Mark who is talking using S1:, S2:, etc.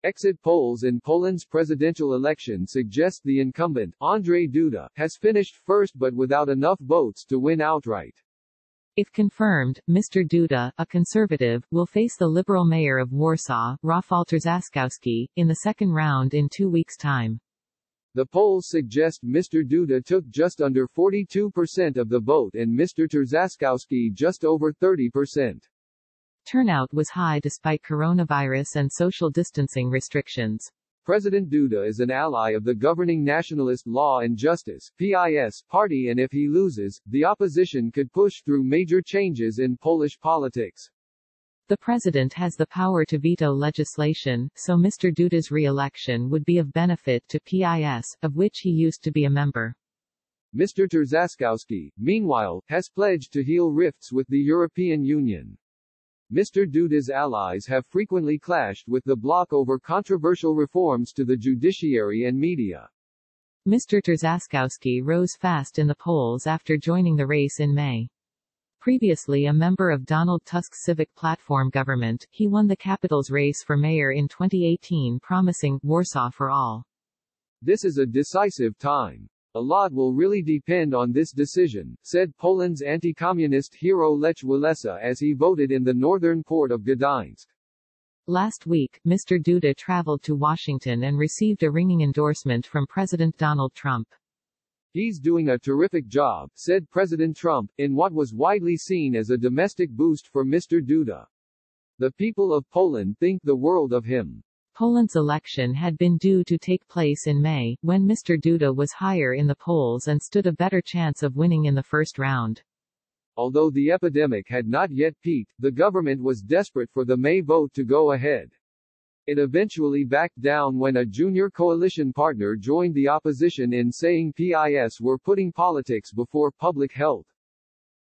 S1: Exit polls in Poland's presidential election suggest the incumbent, Andrzej Duda, has finished first but without enough votes to win outright.
S2: If confirmed, Mr. Duda, a conservative, will face the liberal mayor of Warsaw, Rafał Trzaskowski, in the second round in 2 weeks' time.
S1: The polls suggest Mr. Duda took just under 42% of the vote and Mr. Trzaskowski just over 30%.
S2: Turnout was high despite coronavirus and social distancing restrictions.
S1: President Duda is an ally of the governing Nationalist Law and Justice (PiS) party, and if he loses, the opposition could push through major changes in Polish politics.
S2: The president has the power to veto legislation, so Mr. Duda's re-election would be of benefit to PiS, of which he used to be a member.
S1: Mr. Trzaskowski, meanwhile, has pledged to heal rifts with the European Union. Mr. Duda's allies have frequently clashed with the bloc over controversial reforms to the judiciary and media.
S2: Mr. Trzaskowski rose fast in the polls after joining the race in May. Previously a member of Donald Tusk's Civic Platform government, he won the capital's race for mayor in 2018, promising Warsaw for all.
S1: This is a decisive time. A lot will really depend on this decision, said Poland's anti-communist hero Lech Walesa as he voted in the northern port of Gdańsk.
S2: Last week, Mr. Duda traveled to Washington and received a ringing endorsement from President Donald Trump.
S1: He's doing a terrific job, said President Trump, in what was widely seen as a domestic boost for Mr. Duda. The people of Poland think the world of him.
S2: Poland's election had been due to take place in May, when Mr. Duda was higher in the polls and stood a better chance of winning in the first round.
S1: Although the epidemic had not yet peaked, the government was desperate for the May vote to go ahead. It eventually backed down when a junior coalition partner joined the opposition in saying PiS were putting politics before public health.